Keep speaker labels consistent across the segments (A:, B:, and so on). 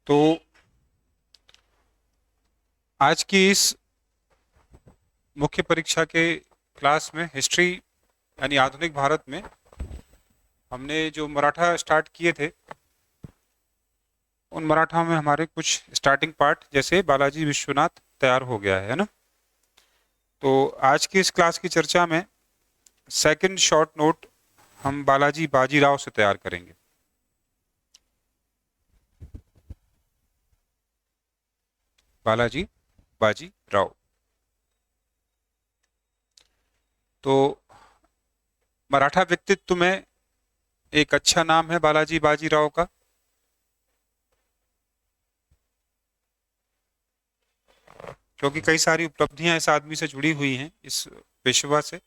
A: तो आज की इस मुख्य परीक्षा के क्लास में हिस्ट्री यानी आधुनिक भारत में हमने जो मराठा स्टार्ट किए थे उन मराठा में हमारे कुछ स्टार्टिंग पार्ट जैसे बालाजी विश्वनाथ तैयार हो गया है ना। तो आज की इस क्लास की चर्चा में सेकंड शॉर्ट नोट हम बालाजी बाजीराव से तैयार करेंगे। बालाजी बाजीराव। तो मराठा व्यक्तित्व में एक अच्छा नाम है बालाजी बाजीराव का। क्योंकि कई सारी उपलब्धियां इस आदमी से जुड़ी हुई हैं, इस पेशवा से।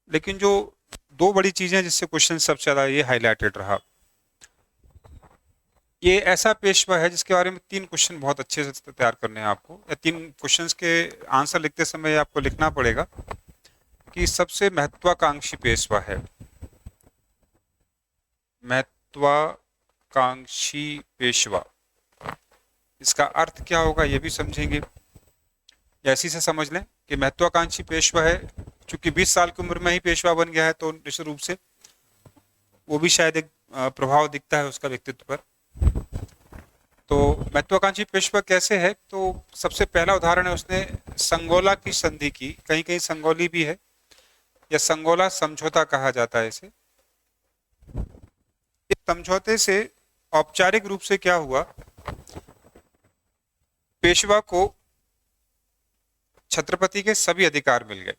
A: लेकिन जो दो बड़ी चीजें जिससे क्वेश्चन सबसे ज्यादा ये हाईलाइटेड रहा, ये ऐसा पेशवा है जिसके बारे में 3 क्वेश्चन बहुत अच्छे से तैयार करने हैं आपको, या 3 क्वेश्चंस के आंसर लिखते समय आपको लिखना पड़ेगा कि सबसे महत्वाकांक्षी पेशवा है। महत्वाकांक्षी पेशवा, इसका अर्थ क्या होगा ये भी समझेंगे। ऐसी से समझ लें कि महत्वाकांक्षी पेशवा है, चूंकि 20 साल की उम्र में ही पेशवा बन गया है तो निश्चित रूप से वो भी शायद एक प्रभाव दिखता है उसका व्यक्तित्व पर। तो महत्वाकांक्षी पेशवा कैसे है, तो सबसे पहला उदाहरण है उसने संगोला की संधि की, कहीं कहीं संगोली भी है, या संगोला समझौता कहा जाता है इसे। इस समझौते से औपचारिक रूप से क्या हुआ, पेशवा को छत्रपति के सभी अधिकार मिल गए।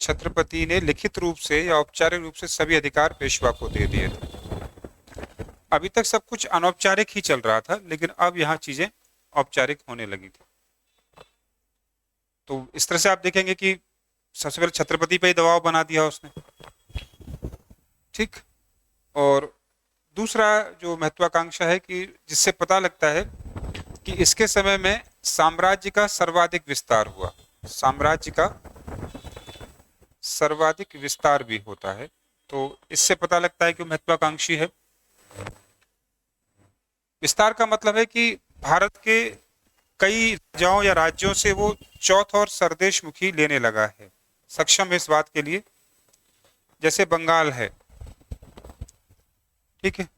A: छत्रपति ने लिखित रूप से या औपचारिक रूप से सभी अधिकार पेशवा को दे दिए थे। अभी तक सब कुछ अनौपचारिक ही चल रहा था, लेकिन अब यहाँ चीजें औपचारिक होने लगी थी। तो इस तरह से आप देखेंगे कि सबसे पहले छत्रपति पे ही दबाव बना दिया उसने, ठीक। और दूसरा जो महत्वाकांक्षा है कि जिससे पता लगता है कि इसके समय में साम्राज्य का सर्वाधिक विस्तार हुआ। साम्राज्य का सर्वाधिक विस्तार भी होता है, तो इससे पता लगता है कि महत्वाकांक्षी है। विस्तार का मतलब है कि भारत के कई राजाओं या राज्यों से वो चौथ और सरदेशमुखी लेने लगा है, सक्षम है इस बात के लिए। जैसे बंगाल है, ठीक है,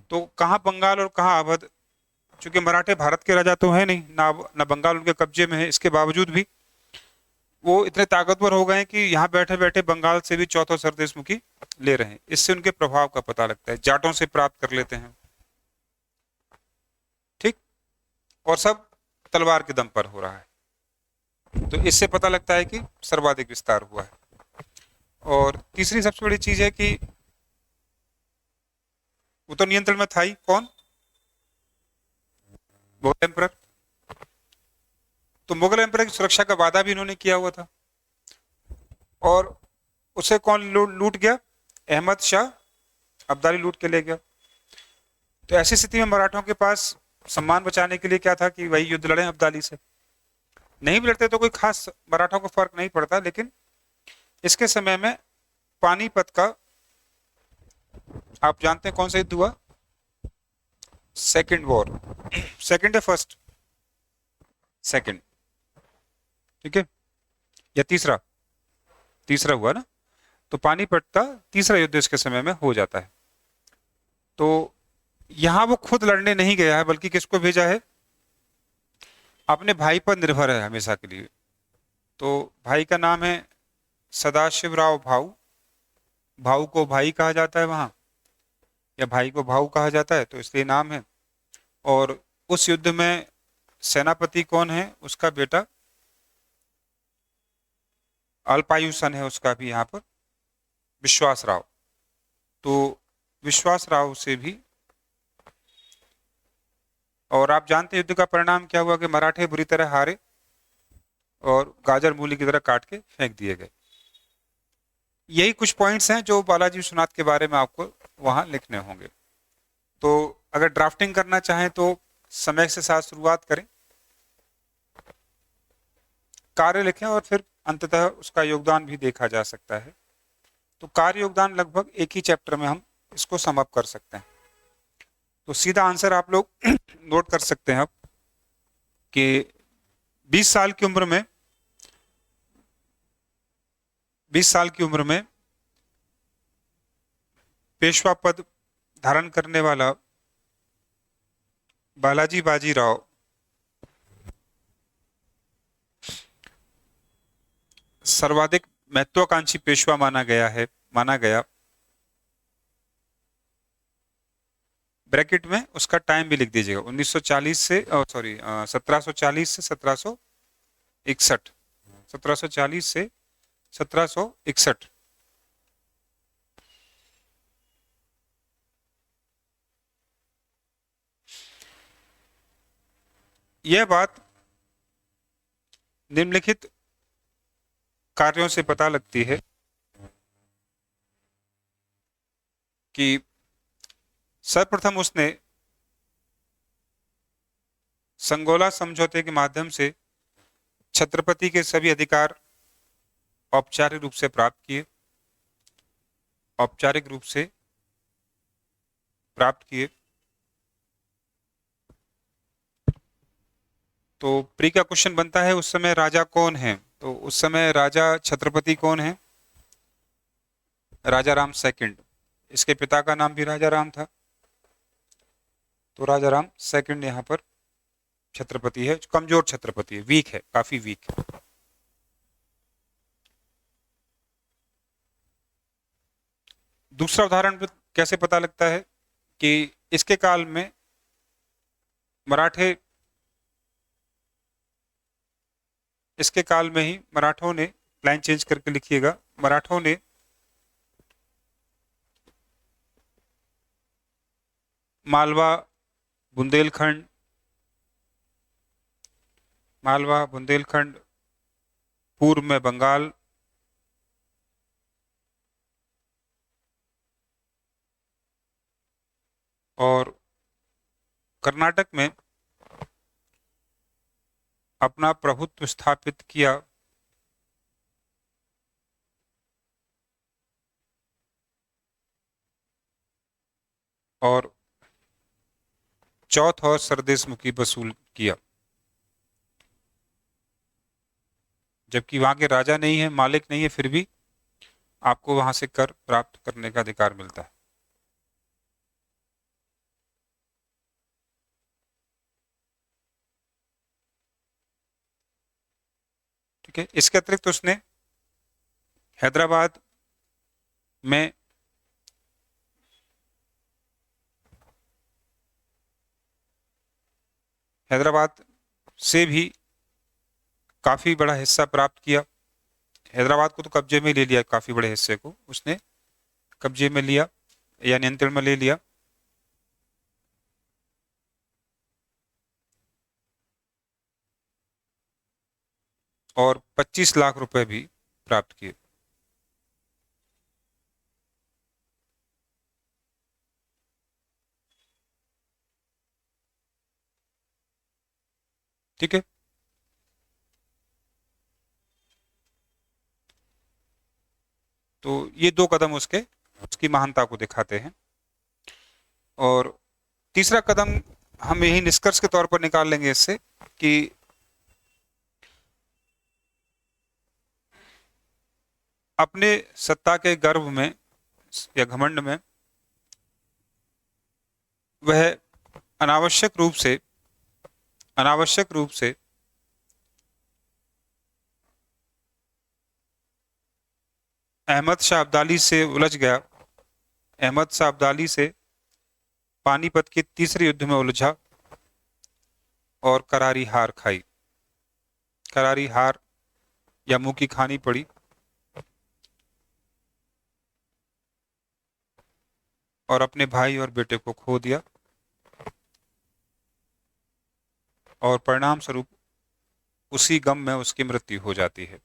A: तो कहाँ बंगाल और कहाँ अवध, चूंकि मराठे भारत के राजा तो है नहीं ना, ना बंगाल उनके कब्जे में है, इसके बावजूद भी वो इतने ताकतवर हो गए कि यहाँ बैठे बैठे बंगाल से भी चौथ और सरदेशमुखी ले रहे हैं। इससे उनके प्रभाव का पता लगता है, जाटों से प्राप्त कर लेते हैं, ठीक, और सब तलवार के दम पर हो रहा है। तो इससे पता लगता है कि सर्वाधिक विस्तार हुआ है। और तीसरी सबसे बड़ी चीज है कि वो तो नियंत्रण में था ही, कौन, मुगल एम्परर। तो मुगल एम्परर की सुरक्षा का वादा भी इन्होंने किया हुआ था, और उसे कौन लूट गया, अहमद शाह अब्दाली लूट के ले गया। तो ऐसी स्थिति में मराठों के पास सम्मान बचाने के लिए क्या था कि वही युद्ध लड़े अब्दाली से। नहीं भी लड़ते तो कोई खास मराठों को फर्क नहीं पड़ता, लेकिन इसके समय में पानीपत का, आप जानते हैं कौन सा युद्ध हुआ, सेकंड वॉर, सेकंड या फर्स्ट, सेकंड, ठीक है, या तीसरा, तीसरा हुआ ना। तो पानीपत का तीसरा युद्ध इसके समय में हो जाता है। तो यहां वो खुद लड़ने नहीं गया है, बल्कि किसको भेजा है, अपने भाई पर निर्भर है हमेशा के लिए। तो भाई का नाम है सदाशिवराव भाऊ। भाऊ को भाई कहा जाता है वहां, या भाई को भाऊ कहा जाता है, तो इसलिए नाम है। और उस युद्ध में सेनापति कौन है, उसका बेटा अल्पायुसन है उसका भी यहाँ पर, विश्वास राव। तो विश्वास राव से भी, और आप जानते हैं युद्ध का परिणाम क्या हुआ कि मराठे बुरी तरह हारे और गाजर मूली की तरह काट के फेंक दिए गए। यही कुछ पॉइंट्स हैं जो बालाजी विश्वनाथ के बारे में आपको वहां लिखने होंगे। तो अगर ड्राफ्टिंग करना चाहें तो समय के साथ शुरुआत करें, कार्य लिखें, और फिर अंततः उसका योगदान भी देखा जा सकता है। तो कार्य योगदान लगभग एक ही चैप्टर में हम इसको सम अप कर सकते हैं। तो सीधा आंसर आप लोग नोट कर सकते हैं आप कि 20 साल की उम्र में 20 साल की उम्र में पेशवा पद धारण करने वाला बालाजी बाजीराव सर्वाधिक महत्वाकांक्षी पेशवा माना गया। ब्रैकेट में उसका टाइम भी लिख दीजिएगा, 1940 से 1740 से 1761, 1740 से 1761। यह बात निम्नलिखित कार्यों से पता लगती है कि सर्वप्रथम उसने संगोला समझौते के माध्यम से छत्रपति के सभी अधिकार औपचारिक रूप से प्राप्त किए, औपचारिक रूप से प्राप्त किए। तो प्री का क्वेश्चन बनता है उस समय राजा कौन है? तो उस समय राजा छत्रपति कौन है? राजा राम सेकंड। इसके पिता का नाम भी राजा राम था, तो राजा राम सेकंड यहाँ पर छत्रपति है। कमजोर छत्रपति है, वीक है, काफी वीक है। दूसरा उदाहरण कैसे पता लगता है कि इसके काल में मराठे, इसके काल में ही मराठों ने, लाइन चेंज करके लिखिएगा, मराठों ने मालवा बुंदेलखंड, पूर्व में बंगाल, और कर्नाटक में अपना प्रभुत्व स्थापित किया। और चौथ और सरदेश मुखी वसूल किया, जबकि वहां के राजा नहीं है, मालिक नहीं है, फिर भी आपको वहां से कर प्राप्त करने का अधिकार मिलता है। ठीक है। इसके अतिरिक्त उसने हैदराबाद में से भी काफी बड़ा हिस्सा प्राप्त किया। हैदराबाद को तो कब्जे में ले लिया, काफी बड़े हिस्से को उसने कब्जे में लिया या नियंत्रण में ले लिया। और 25 लाख रुपए भी प्राप्त किए। ठीक है। तो ये दो कदम उसकी महानता को दिखाते हैं। और तीसरा कदम हम यही निष्कर्ष के तौर पर निकाल लेंगे इससे कि अपने सत्ता के गर्व में या घमंड में वह अनावश्यक रूप से अहमद शाह अब्दाली से उलझ गया। अहमद शाह अब्दाली से पानीपत के तीसरे युद्ध में उलझा और करारी हार खाई, करारी हार या मुंह की खानी पड़ी। और अपने भाई और बेटे को खो दिया, और परिणाम स्वरूप उसी गम में उसकी मृत्यु हो जाती है।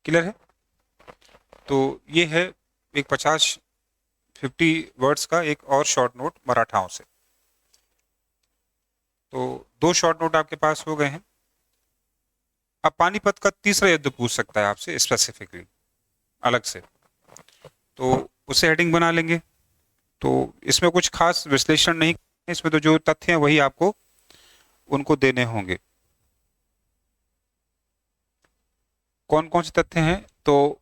A: क्लियर है? तो ये है एक 50 वर्ड्स का एक और शॉर्ट नोट मराठाओं से। तो 2 शॉर्ट नोट आपके पास हो गए हैं। अब पानीपत का तीसरा युद्ध पूछ सकता है आपसे स्पेसिफिकली अलग से, तो उसे हेडिंग बना लेंगे। तो इसमें कुछ खास विश्लेषण नहीं है, इसमें तो जो तथ्य हैं वही आपको उनको देने होंगे। कौन कौन से तथ्य हैं? तो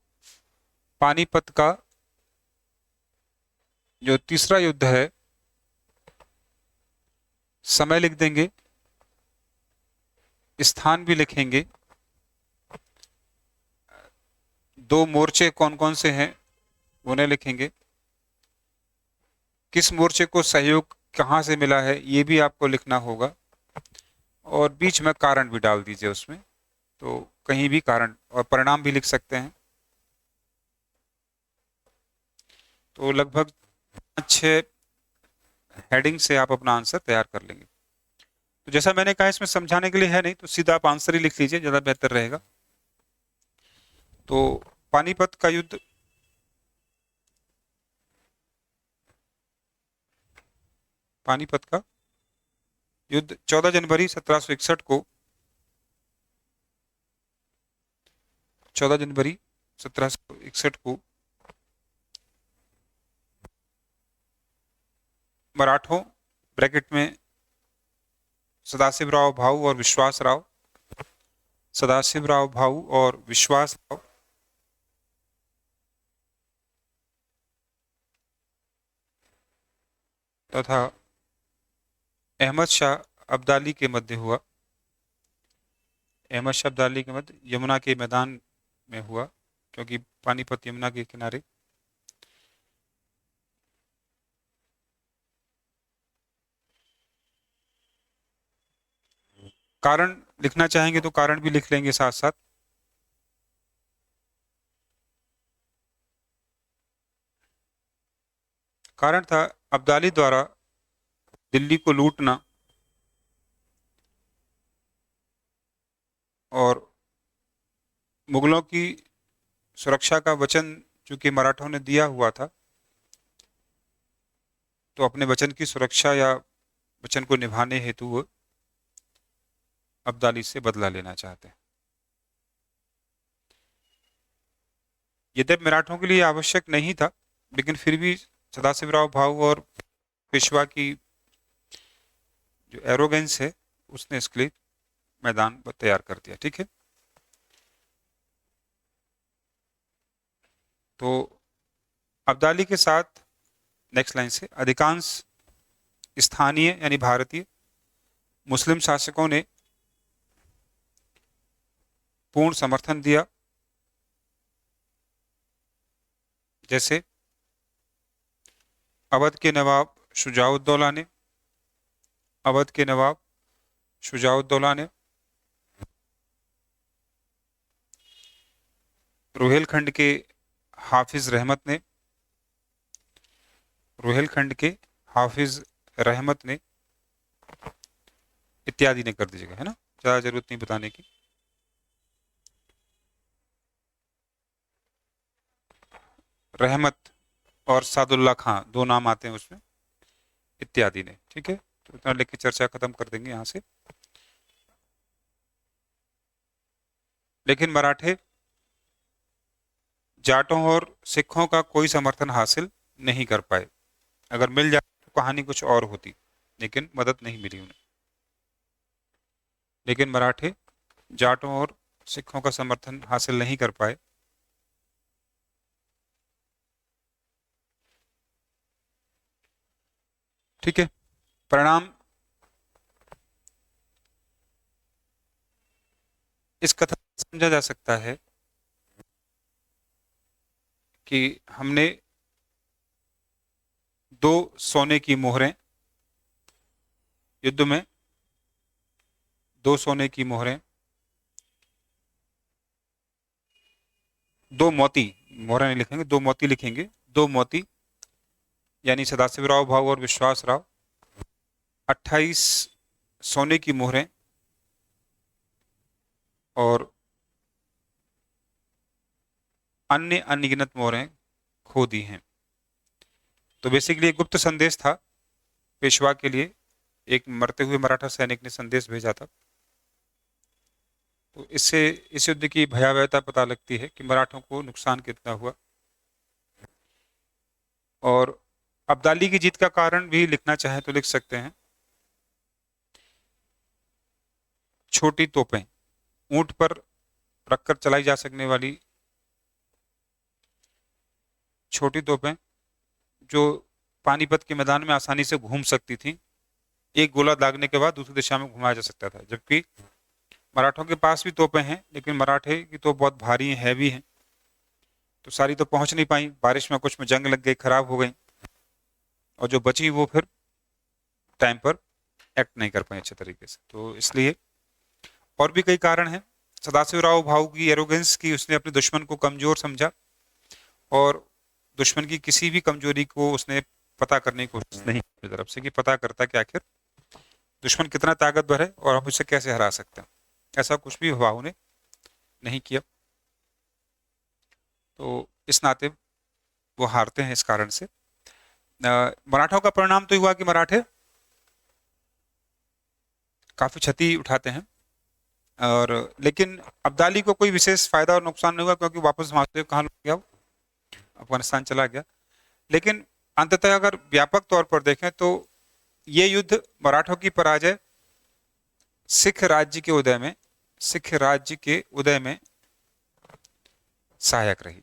A: पानीपत का जो तीसरा युद्ध है, समय लिख देंगे, स्थान भी लिखेंगे, 2 मोर्चे कौन कौन से हैं उन्हें लिखेंगे, किस मोर्चे को सहयोग कहाँ से मिला है ये भी आपको लिखना होगा, और बीच में कारण भी डाल दीजिए उसमें, तो कहीं भी कारण और परिणाम भी लिख सकते हैं। तो लगभग 5-6 हेडिंग से आप अपना आंसर तैयार कर लेंगे। तो जैसा मैंने कहा इसमें समझाने के लिए है नहीं, तो सीधा आप आंसर ही लिख लीजिए, ज़्यादा बेहतर रहेगा। तो पानीपत का युद्ध पानीपत का युद्ध 14 जनवरी 1761 को 14 जनवरी 1761 को मराठों ब्रैकेट में सदाशिवराव भाऊ और विश्वासराव, सदाशिवराव भाऊ और विश्वासराव तथा अहमद शाह अब्दाली के मध्य हुआ। अहमद शाह अब्दाली के मध्य यमुना के मैदान में हुआ, क्योंकि पानीपत यमुना के किनारे। कारण लिखना चाहेंगे तो कारण भी लिख लेंगे साथ साथ। कारण था अब्दाली द्वारा दिल्ली को लूटना और मुगलों की सुरक्षा का वचन चूंकि मराठों ने दिया हुआ था, तो अपने वचन की सुरक्षा या वचन को निभाने हेतु वो अब्दाली से बदला लेना चाहते हैं। यद्यपि मराठों के लिए आवश्यक नहीं था, लेकिन फिर भी सदाशिवराव भाऊ और पेशवा की जो एरोगेंस है उसने इसके लिए मैदान तैयार कर दिया। ठीक है, तो अब्दाली के साथ नेक्स्ट लाइन से अधिकांश स्थानीय यानी भारतीय मुस्लिम शासकों ने पूर्ण समर्थन दिया, जैसे अवध के नवाब शुजाउद्दौला ने, अवध के नवाब शुजाउद्दौला ने, रोहिलखंड के हाफिज रहमत ने, रोहिलखंड के हाफिज रहमत ने इत्यादि ने कर दीजिएगा, है ना, ज़्यादा जरूरत नहीं बताने की। रहमत और सादुल्ला खां 2 नाम आते हैं उसमें, इत्यादि ने। ठीक है, तो इतना लिख के चर्चा खत्म कर देंगे यहाँ से। लेकिन मराठे जाटों और सिखों का कोई समर्थन हासिल नहीं कर पाए। अगर मिल जाए तो कहानी कुछ और होती, लेकिन मदद नहीं मिली उन्हें। लेकिन मराठे जाटों और सिखों का समर्थन हासिल नहीं कर पाए। ठीक है, परिणाम इस कथन से समझा जा सकता है कि हमने 2 सोने की मोहरें युद्ध में, 2 सोने की मोहरें, 2 मोती, मोहरें नहीं लिखेंगे, 2 मोती लिखेंगे, 2 मोती यानी सदाशिवराव भाऊ और विश्वासराव, 28 सोने की मोहरें और अन्य अनगिनत मोहरें खो दी हैं। तो बेसिकली एक गुप्त संदेश था पेशवा के लिए, एक मरते हुए मराठा सैनिक ने संदेश भेजा था। तो इससे इस युद्ध की भयावहता पता लगती है कि मराठों को नुकसान कितना हुआ। और अब्दाली की जीत का कारण भी लिखना चाहे तो लिख सकते हैं। छोटी तोपें, ऊंट पर रखकर चलाई जा सकने वाली छोटी तोपें जो पानीपत के मैदान में आसानी से घूम सकती थी। एक गोला दागने के बाद दूसरी दिशा में घुमाया जा सकता था। जबकि मराठों के पास भी तोपें हैं, लेकिन मराठे की तो बहुत भारी हैं, हैवी हैं, तो सारी तो पहुंच नहीं पाई। बारिश में कुछ में जंग लग गई, खराब हो गई, और जो बची वो फिर टाइम पर एक्ट नहीं कर पाए अच्छे तरीके से। तो इसलिए और भी कई कारण हैं। सदाशिवराव भाऊ की एरोगेंस की, उसने अपने दुश्मन को कमजोर समझा और दुश्मन की किसी भी कमजोरी को उसने पता करने की कोशिश नहीं की अपनी तरफ से, कि पता करता कि आखिर दुश्मन कितना ताकतवर है और हम उसे कैसे हरा सकते हैं। ऐसा कुछ भी भाऊ ने नहीं किया। तो इस नाते वो हारते हैं इस कारण से। मराठों का परिणाम तो हुआ कि मराठे काफी क्षति उठाते हैं, और लेकिन अब्दाली को कोई विशेष फायदा और नुकसान नहीं हुआ, क्योंकि वापस महादेव कहाँ लौट गया, वो अफगानिस्तान चला गया। लेकिन अंततः अगर व्यापक तौर पर देखें तो ये युद्ध मराठों की पराजय सिख राज्य के उदय में सहायक रही।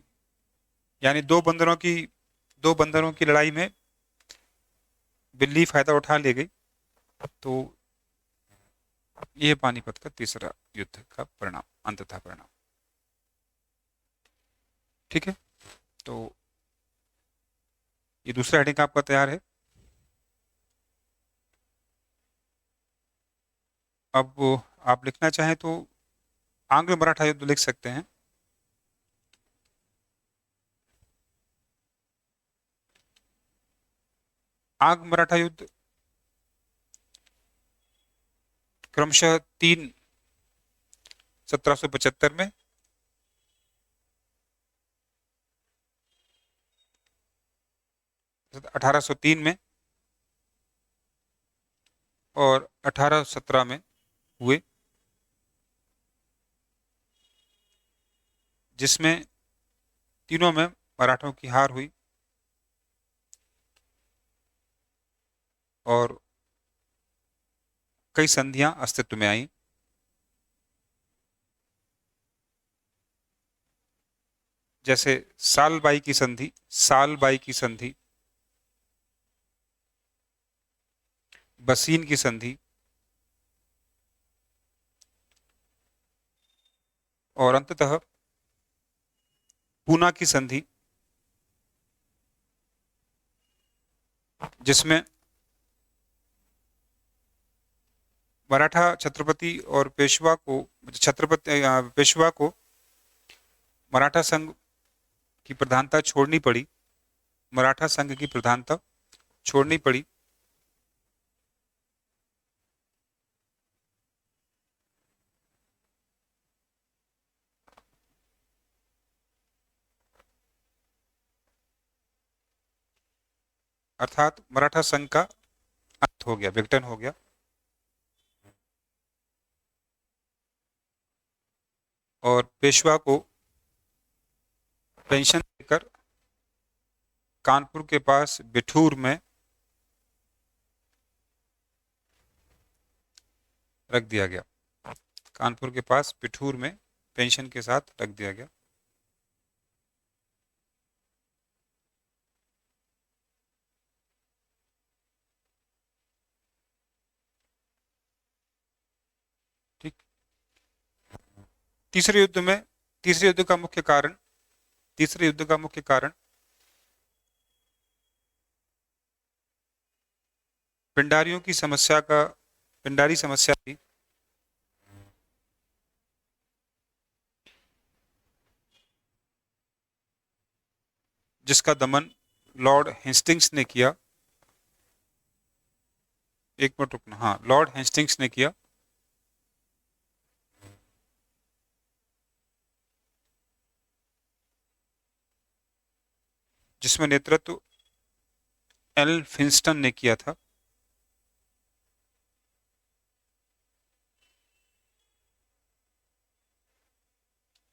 A: यानी दो बंदरों की लड़ाई में बिल्ली फायदा उठा ले गई। तो यह पानीपत का तीसरा युद्ध का परिणाम, अंततः परिणाम। ठीक है, तो ये दूसरा हेडिंग आपका तैयार है। अब आप लिखना चाहें तो आंग्ल मराठा युद्ध लिख सकते हैं। आंग्ल मराठा युद्ध क्रमशः 3 1775 में, 1803 में और 1817 में हुए, जिसमें तीनों में मराठों की हार हुई और कई संधियां अस्तित्व में आई। जैसे साल बाई की संधि, बसीन की संधि, और अंततः पूना की संधि, जिसमें मराठा छत्रपति और पेशवा को मराठा संघ की प्रधानता छोड़नी पड़ी, मराठा संघ की प्रधानता छोड़नी पड़ी। अर्थात मराठा संघ का अंत हो गया, विघटन हो गया। और पेशवा को पेंशन देकर कानपुर के पास बिठूर में रख दिया गया। कानपुर के पास बिठूर में पेंशन के साथ रख दिया गया। ठीक। तीसरे युद्ध का मुख्य कारण पिंडारी समस्या थी, जिसका दमन लॉर्ड हेस्टिंग्स ने किया। एक मिनट रुकना, हाँ, लॉर्ड हेस्टिंग्स ने किया। जिसमें नेतृत्व एल फिंस्टन ने किया था।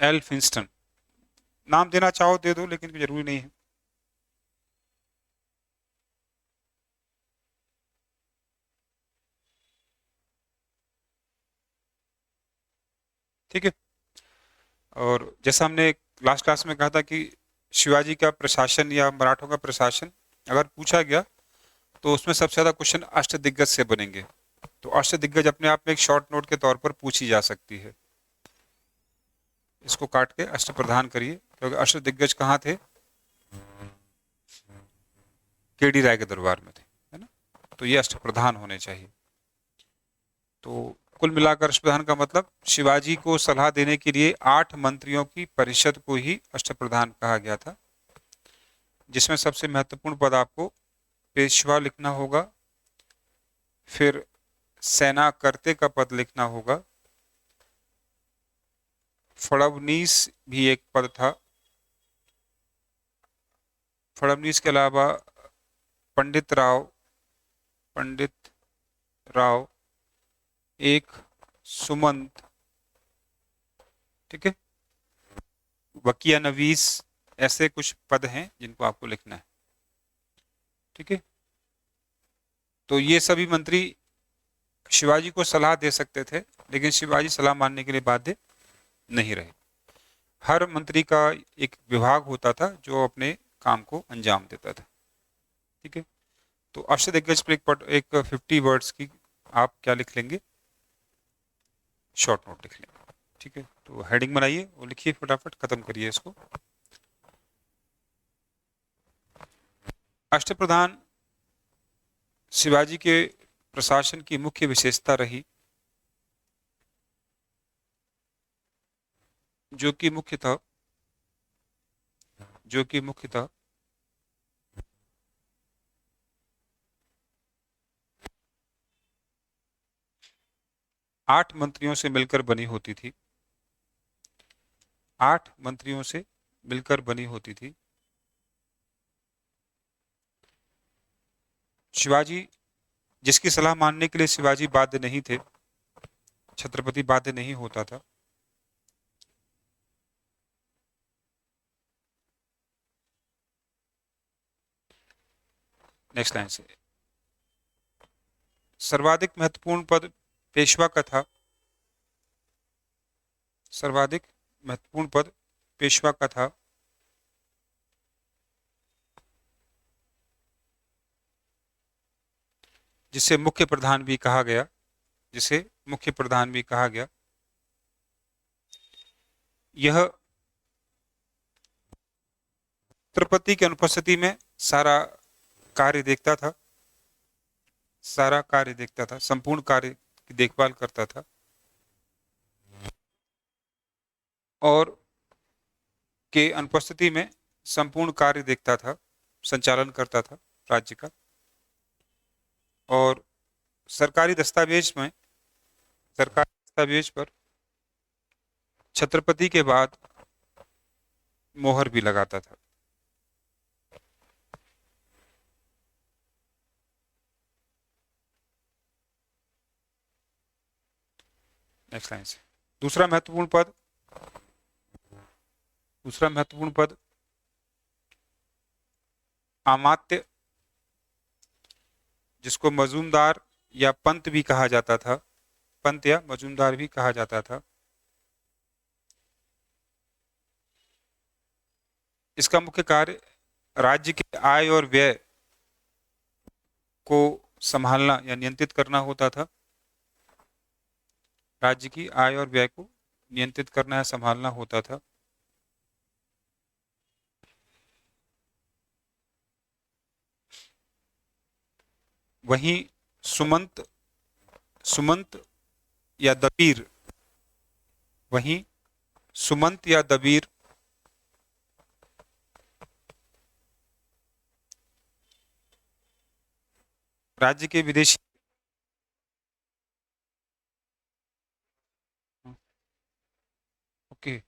A: एल फिंस्टन। नाम देना चाहो दे दो, लेकिन जरूरी नहीं है। ठीक है। और जैसा हमने लास्ट क्लास में कहा था कि शिवाजी का प्रशासन या मराठों का प्रशासन अगर पूछा गया तो उसमें सबसे ज्यादा क्वेश्चन अष्टदिग्गज से बनेंगे। तो अष्टदिग्गज अपने आप में एक शॉर्ट नोट के तौर पर पूछी जा सकती है। इसको काट के अष्टप्रधान करिए, क्योंकि अष्टदिग्गज कहाँ थे? केडी राय के दरबार में थे, है ना। तो ये अष्टप्रधान होने चाहिए। तो कुल मिलाकर अष्टप्रधान का मतलब शिवाजी को सलाह देने के लिए 8 मंत्रियों की परिषद को ही अष्टप्रधान कहा गया था, जिसमें सबसे महत्वपूर्ण पद आपको पेशवा लिखना होगा, फिर सेना करते का पद लिखना होगा, फड़वनीस भी एक पद था, फड़वनीस के अलावा पंडित राव, एक सुमंत, ठीक है, वकिया नवीस, ऐसे कुछ पद हैं जिनको आपको लिखना है। ठीक है। तो ये सभी मंत्री शिवाजी को सलाह दे सकते थे, लेकिन शिवाजी सलाह मानने के लिए बाध्य नहीं रहे। हर मंत्री का एक विभाग होता था जो अपने काम को अंजाम देता था। ठीक है। तो अष्टदिग्गज पर एक 50 वर्ड्स की आप क्या लिख लेंगे? शॉर्ट नोट लिख लेंगे। ठीक है। तो हेडिंग बनाइए और लिखिए, फटाफट खत्म करिए इसको। अष्टप्रधान शिवाजी के प्रशासन की मुख्य विशेषता रही, जो कि मुख्यतः 8 मंत्रियों से मिलकर बनी होती थी। 8 मंत्रियों से मिलकर बनी होती थी। शिवाजी, जिसकी सलाह मानने के लिए शिवाजी बाध्य नहीं थे, छत्रपति बाध्य नहीं होता था। नेक्स्ट लाइन से, सर्वाधिक महत्वपूर्ण पद पेशवा का था। सर्वाधिक महत्वपूर्ण पद पेशवा का था। जिसे मुख्य प्रधान भी कहा गया। जिसे मुख्य प्रधान भी कहा गया। यह छत्रपति की अनुपस्थिति में सारा कार्य देखता था। संपूर्ण कार्य की देखभाल करता था और के अनुपस्थिति में संपूर्ण कार्य देखता था, संचालन करता था राज्य का। और सरकारी दस्तावेज पर छत्रपति के बाद मोहर भी लगाता था। नेक्स्ट लाइन से, दूसरा महत्वपूर्ण पद अमात्य, जिसको मजूमदार या पंत भी कहा जाता था। पंत या मजूमदार भी कहा जाता था। इसका मुख्य कार्य राज्य के आय और व्यय को संभालना या नियंत्रित करना होता था। राज्य की आय और व्यय को नियंत्रित करना या संभालना होता था। वहीं सुमंत या दबीर वहीं सुमंत या दबीर राज्य के विदेशी ओके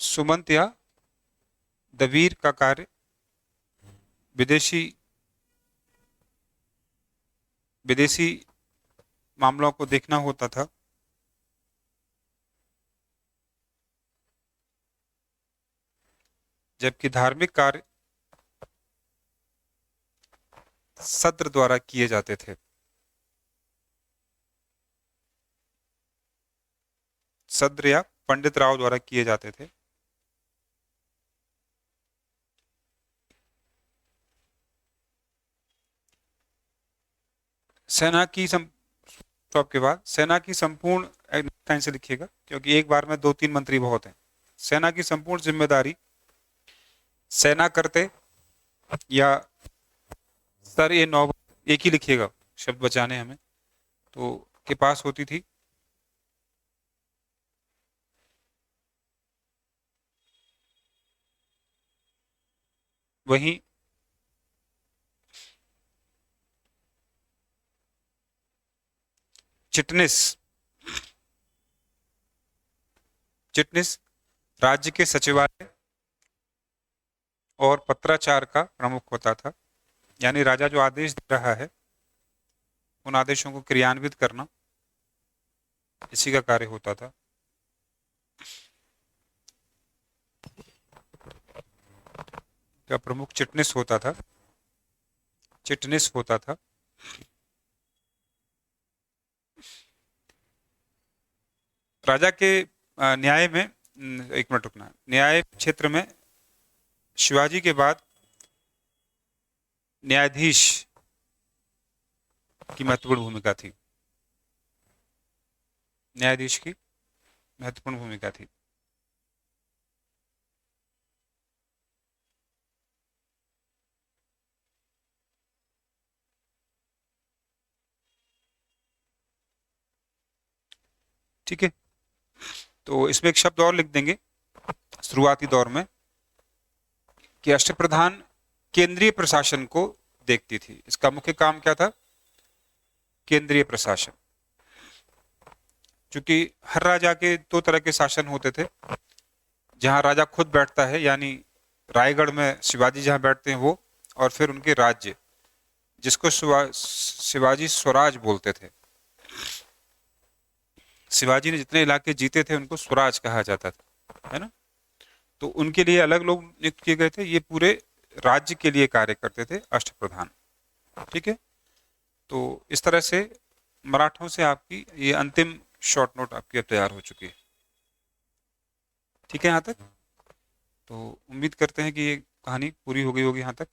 A: सुमंत या दबीर का कार्य विदेशी मामलों को देखना होता था। जबकि धार्मिक कार्य सत्र द्वारा किए जाते थे। सद्र या पंडित राव द्वारा किए जाते थे। सेना की स्टॉप के बाद सेना की संपूर्ण लाइन से लिखिएगा, क्योंकि एक बार में 2-3 मंत्री बहुत हैं। सेना की संपूर्ण जिम्मेदारी सेना करते या सर ए नौ, एक ही लिखिएगा, शब्द बचाने हमें, तो के पास होती थी। वहीं चिटनिस चिटनिस राज्य के सचिवालय और पत्राचार का प्रमुख होता था। यानी राजा जो आदेश दे रहा है उन आदेशों को क्रियान्वित करना इसी का कार्य होता था। का प्रमुख चिटनिस होता था। चिटनिस होता था। राजा के न्याय में, एक मिनट रुकना, न्याय क्षेत्र में शिवाजी के बाद न्यायाधीश की महत्वपूर्ण भूमिका थी। न्यायाधीश की महत्वपूर्ण भूमिका थी। ठीक है, तो इसमें एक शब्द और लिख देंगे शुरुआती दौर में कि अष्टप्रधान केंद्रीय प्रशासन को देखती थी। इसका मुख्य काम क्या था? केंद्रीय प्रशासन। क्योंकि हर राजा के 2 तरह के शासन होते थे। जहां राजा खुद बैठता है, यानी रायगढ़ में शिवाजी जहां बैठते हैं वो, और फिर उनके राज्य, जिसको शिवाजी स्वराज बोलते थे। शिवाजी ने जितने इलाके जीते थे उनको स्वराज कहा जाता था, है ना। तो उनके लिए अलग लोग नियुक्त किए गए थे। ये पूरे राज्य के लिए कार्य करते थे अष्टप्रधान। ठीक है, तो इस तरह से मराठों से आपकी ये अंतिम शॉर्ट नोट आपकी अब तैयार हो चुकी है। ठीक है यहाँ तक? तो उम्मीद करते हैं कि ये कहानी पूरी हो गई होगी यहाँ तक।